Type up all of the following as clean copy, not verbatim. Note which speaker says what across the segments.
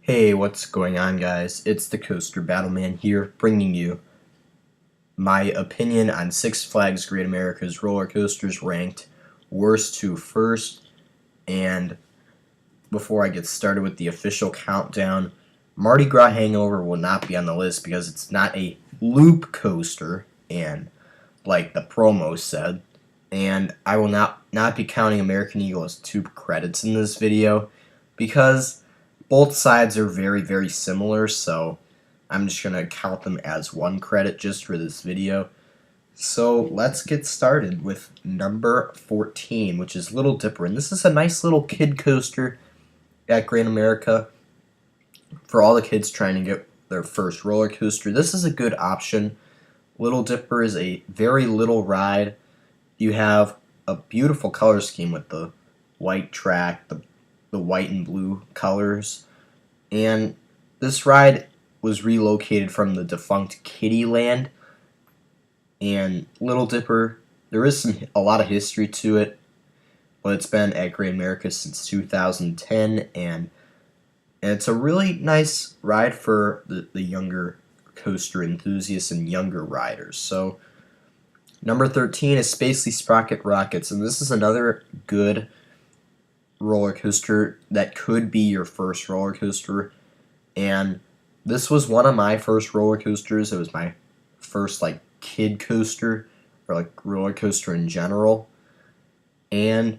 Speaker 1: Hey, what's going on, guys? It's the Coaster Battleman here, bringing you my opinion on Six Flags Great America's roller coasters ranked worst to first. And before I get started with the official countdown, Mardi Gras Hangover will not be on the list because it's not a loop coaster, and like the promo said, and I will not be counting American Eagle as 2 credits in this video because both sides are very similar, so I'm just going to count them as 1 credit just for this video. So let's get started with number 14, which is Little Dipper. And this is a nice little kid coaster at Great America for all the kids trying to get their first roller coaster. This is a good option. Little Dipper is a very little ride. You have a beautiful color scheme with the white track, the white and blue colors, and this ride was relocated from the defunct Kiddieland. And Little Dipper, there is a lot of history to it, but it's been at Great America since 2010, and it's a really nice ride for the younger coaster enthusiasts and younger riders. So number 13 is Spacely Sprocket Rockets, and this is another good roller coaster that could be your first roller coaster. And this was one of my first roller coasters. It was my first like kid coaster or like roller coaster in general. And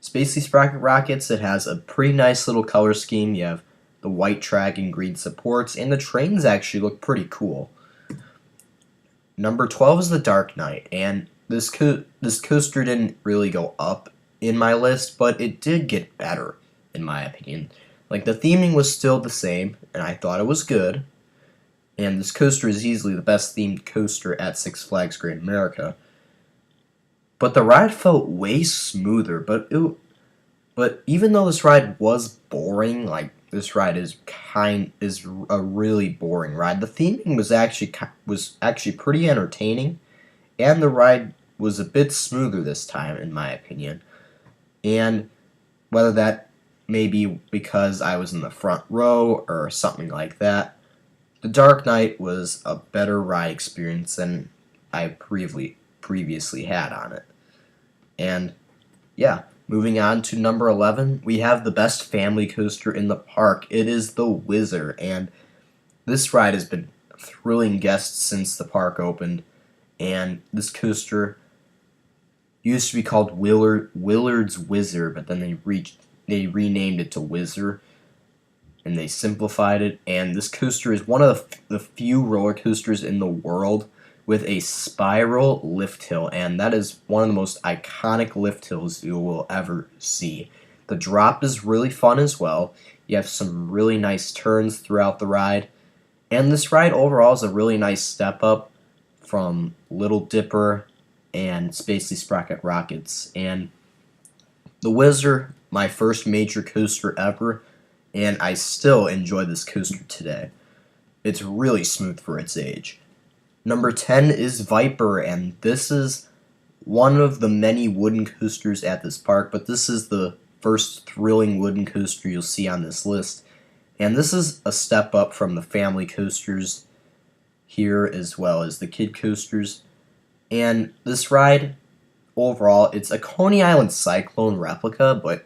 Speaker 1: Spacely Sprocket Rockets, it has a pretty nice little color scheme. You have the white track and green supports, and the trains actually look pretty cool. Number 12 is the Dark Knight, and this coaster didn't really go up in my list, but it did get better in my opinion. Like, the theming was still the same, and I thought it was good. And this coaster is easily the best themed coaster at Six Flags Great America. But the ride felt way smoother. But even though this ride was boring, like this ride is a really boring ride. The theming was actually pretty entertaining, and the ride was a bit smoother this time, in my opinion. And whether that may be because I was in the front row or something like that, the Dark Knight was a better ride experience than I previously had on it. And yeah, moving on to number 11, we have the best family coaster in the park. It is the Whizzer, and this ride has been thrilling guests since the park opened. And this coaster used to be called Willard's Whizzer, but then they renamed it to Whizzer, and they simplified it. And this coaster is one of the few roller coasters in the world with a spiral lift hill, and that is one of the most iconic lift hills you will ever see. The drop is really fun as well. You have some really nice turns throughout the ride, and this ride overall is a really nice step up from Little Dipper and Spacely Sprocket Rockets. And the Whizzer, my first major coaster ever, and I still enjoy this coaster today. It's really smooth for its age. Number 10 is Viper, and this is one of the many wooden coasters at this park, but this is the first thrilling wooden coaster you'll see on this list. And this is a step up from the family coasters here as well as the kid coasters. And this ride, overall, it's a Coney Island Cyclone replica, but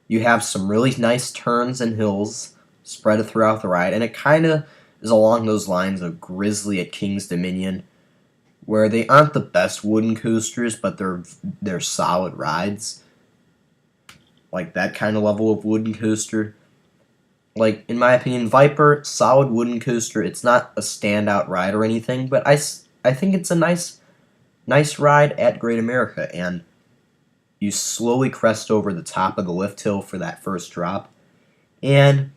Speaker 1: you have some really nice turns and hills spread throughout the ride, and it kind of is along those lines of Grizzly at King's Dominion, where they aren't the best wooden coasters, but they're solid rides. Like that kind of level of wooden coaster. Like, in my opinion, Viper, solid wooden coaster. It's not a standout ride or anything, but I think it's a nice ride at Great America, and you slowly crest over the top of the lift hill for that first drop. And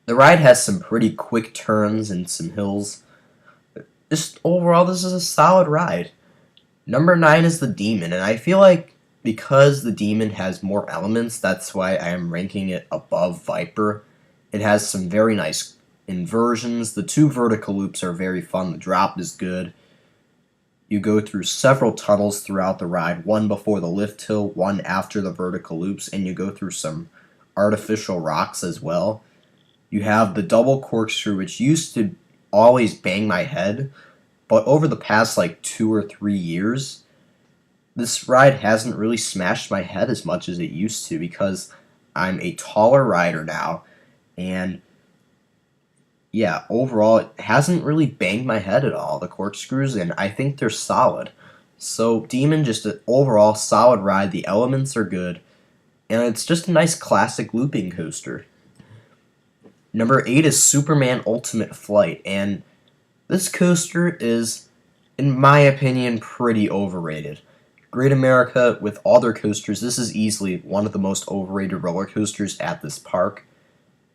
Speaker 1: the ride has some pretty quick turns and some hills. Just overall, this is a solid ride. Number 9 is the Demon, and I feel like because the Demon has more elements, that's why I am ranking it above Viper. It has some very nice inversions. The 2 vertical loops are very fun. The drop is good. You go through several tunnels throughout the ride, one before the lift hill, one after the vertical loops, and you go through some artificial rocks as well. You have the double corkscrew, which used to always bang my head, but over the past like 2 or 3 years, this ride hasn't really smashed my head as much as it used to because I'm a taller rider now, and yeah, overall, it hasn't really banged my head at all, the corkscrews, and I think they're solid. So, Demon, just an overall solid ride. The elements are good, and it's just a nice classic looping coaster. Number 8 is Superman Ultimate Flight, and this coaster is, in my opinion, pretty overrated. Great America, with all their coasters, this is easily one of the most overrated roller coasters at this park.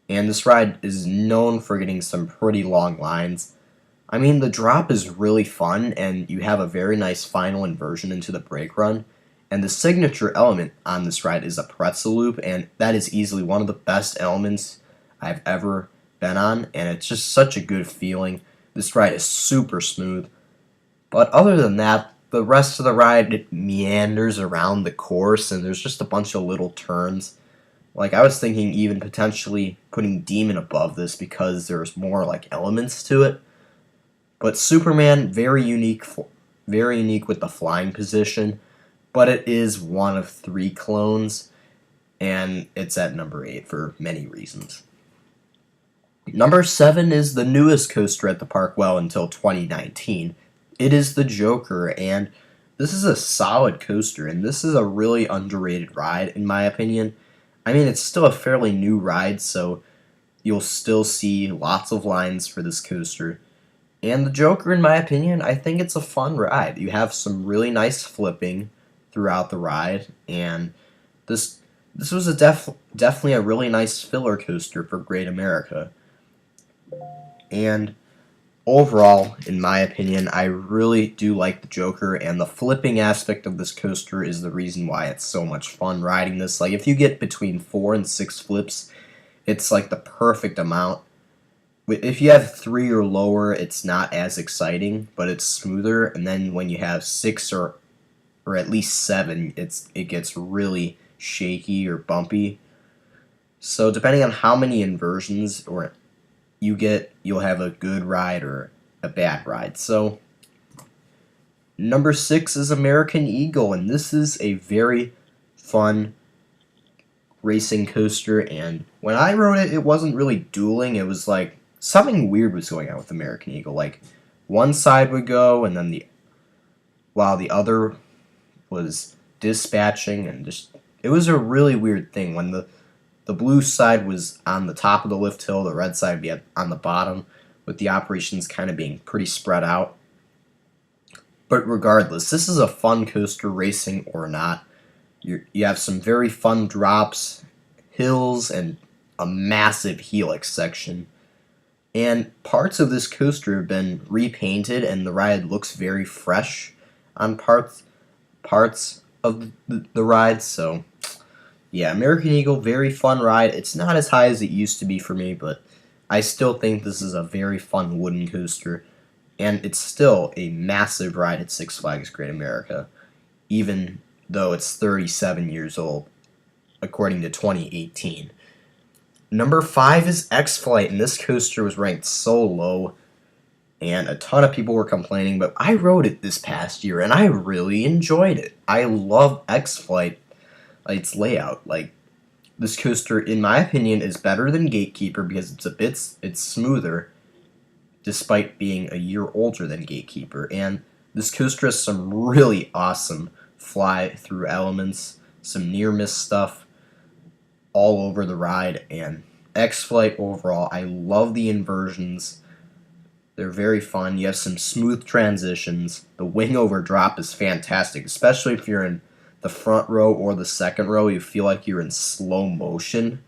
Speaker 1: And this ride is known for getting some pretty long lines. I mean, the drop is really fun, and you have a very nice final inversion into the brake run. And the signature element on this ride is a pretzel loop, and that is easily one of the best elements I've ever been on, and it's just such a good feeling. This ride is super smooth. But other than that, the rest of the ride, it meanders around the course, and there's just a bunch of little turns. Like, I was thinking even potentially putting Demon above this because there's more, like, elements to it. But Superman, very unique with the flying position, but it is one of 3 clones, and it's at number 8 for many reasons. Number 7 is the newest coaster at the park, well, until 2019. It is the Joker, and this is a solid coaster, and this is a really underrated ride, in my opinion. I mean, it's still a fairly new ride, so you'll still see lots of lines for this coaster. And the Joker, in my opinion, I think it's a fun ride. You have some really nice flipping throughout the ride, and this was definitely a really nice filler coaster for Great America. And overall, in my opinion, I really do like the Joker, and the flipping aspect of this coaster is the reason why it's so much fun riding this. Like, if you get between 4 and 6 flips, it's like the perfect amount. If you have 3 or lower, it's not as exciting, but it's smoother, and then when you have 6 or at least 7, it gets really shaky or bumpy. So depending on how many inversions or you get, you'll have a good ride or a bad ride. So number 6 is American Eagle, and this is a very fun racing coaster, and when I rode it, it wasn't really dueling. It was like something weird was going on with American Eagle. Like, one side would go, and then while the other was dispatching, and just, it was a really weird thing. When the blue side was on the top of the lift hill, the red side would be on the bottom, with the operations kind of being pretty spread out. But regardless, this is a fun coaster, racing or not. You have some very fun drops, hills, and a massive helix section. And parts of this coaster have been repainted, and the ride looks very fresh on parts of the ride. So yeah, American Eagle, very fun ride. It's not as high as it used to be for me, but I still think this is a very fun wooden coaster, and it's still a massive ride at Six Flags Great America, even though it's 37 years old, according to 2018. Number 5 is X-Flight, and this coaster was ranked so low, and a ton of people were complaining, but I rode it this past year, and I really enjoyed it. I love X-Flight, its layout. Like, this coaster, in my opinion, is better than Gatekeeper because it's smoother, despite being a year older than Gatekeeper, and this coaster has some really awesome fly-through elements, some near-miss stuff all over the ride, and X-Flight overall, I love the inversions. They're very fun. You have some smooth transitions. The wing over drop is fantastic, especially if you're in the front row or the second row. You feel like you're in slow motion.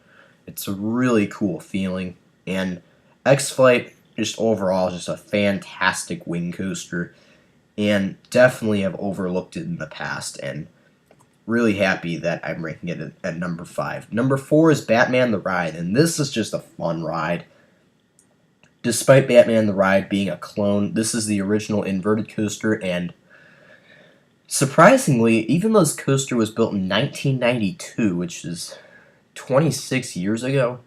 Speaker 1: It's a really cool feeling. And X-Flight, just overall, just a fantastic wing coaster, and definitely have overlooked it in the past, and really happy that I'm ranking it at number 5. Number 4 is Batman the Ride, and this is just a fun ride. Despite Batman the Ride being a clone, this is the original inverted coaster, and surprisingly, even though this coaster was built in 1992, which is 26 years ago,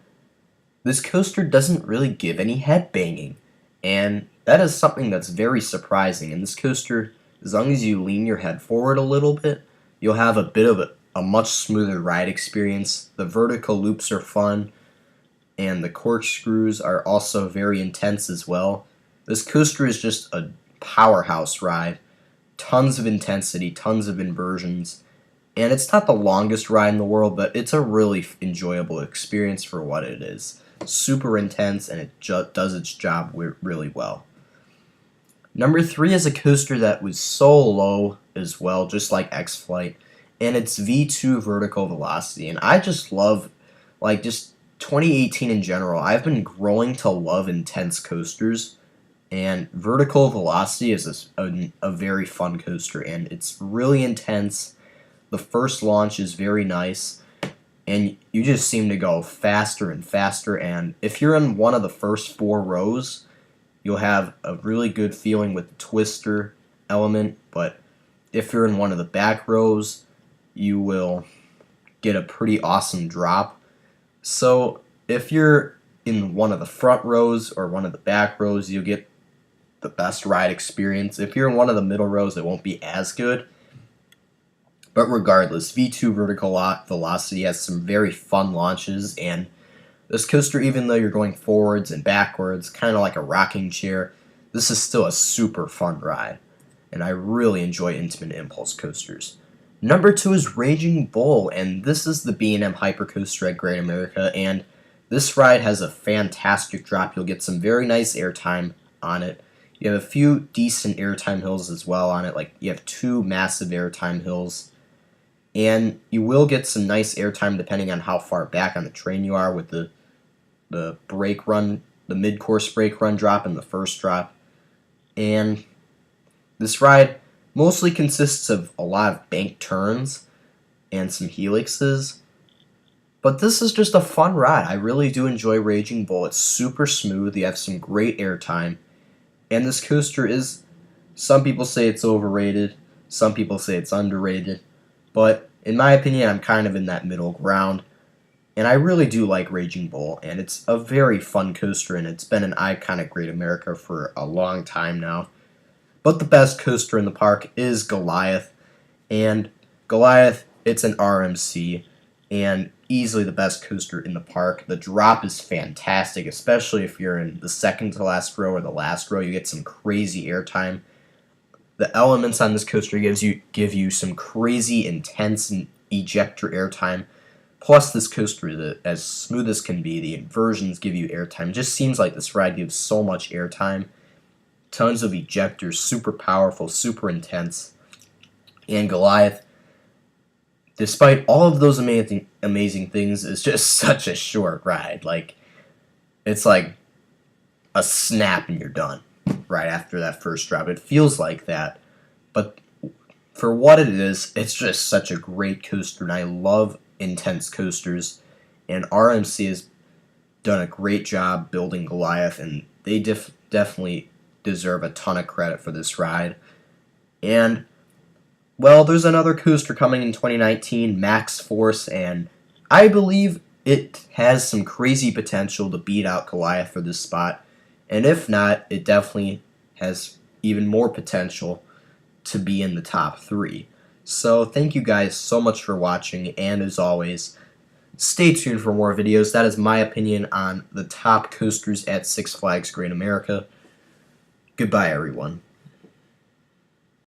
Speaker 1: This coaster doesn't really give any head banging, and that is something that's very surprising. In this coaster, as long as you lean your head forward a little bit, you'll have a bit of a much smoother ride experience. The vertical loops are fun, and the corkscrews are also very intense as well. This coaster is just a powerhouse ride. Tons of intensity, tons of inversions, and it's not the longest ride in the world, but it's a really enjoyable experience for what it is. Super intense, and it does its job really well. Number 3 is a coaster that was so low as well, just like X-Flight, and it's V2 Vertical Velocity. And I just love, like, just 2018 in general, I've been growing to love intense coasters, and Vertical Velocity is a very fun coaster, and it's really intense. The first launch is very nice, and you just seem to go faster and faster, and if you're in one of the first 4 rows, you'll have a really good feeling with the twister element, but if you're in one of the back rows, you will get a pretty awesome drop. So if you're in one of the front rows or one of the back rows, you'll get the best ride experience. If you're in one of the middle rows, it won't be as good. But regardless, V2 Vertical Velocity has some very fun launches, and this coaster, even though you're going forwards and backwards, kind of like a rocking chair, this is still a super fun ride, and I really enjoy Intamin Impulse coasters. Number 2 is Raging Bull, and this is the B&M Hypercoaster at Great America, and this ride has a fantastic drop. You'll get some very nice airtime on it. You have a few decent airtime hills as well on it, like you have 2 massive airtime hills. And you will get some nice airtime depending on how far back on the train you are with the brake run, the mid-course brake run drop and the first drop. And this ride mostly consists of a lot of bank turns and some helixes. But this is just a fun ride. I really do enjoy Raging Bull. It's super smooth. You have some great airtime. And this coaster is, some people say it's overrated, some people say it's underrated, but in my opinion, I'm kind of in that middle ground, and I really do like Raging Bull, and it's a very fun coaster, and it's been an icon at Great America for a long time now. But the best coaster in the park is Goliath, and Goliath, it's an RMC, and easily the best coaster in the park. The drop is fantastic, especially if you're in the second to last row or the last row. You get some crazy airtime. The elements on this coaster give you some crazy intense ejector airtime. Plus, this coaster, as smooth as can be, the inversions give you airtime. It just seems like this ride gives so much airtime. Tons of ejectors, super powerful, super intense. And Goliath, despite all of those amazing things, is just such a short ride. Like, it's like a snap and you're done right after that first drop. It feels like that, but for what it is, it's just such a great coaster, and I love intense coasters, and RMC has done a great job building Goliath, and they definitely deserve a ton of credit for this ride. And well, there's another coaster coming in 2019, Max Force, and I believe it has some crazy potential to beat out Goliath for this spot. And if not, it definitely has even more potential to be in the top 3. So thank you guys so much for watching, and as always, stay tuned for more videos. That is my opinion on the top coasters at Six Flags Great America. Goodbye, everyone.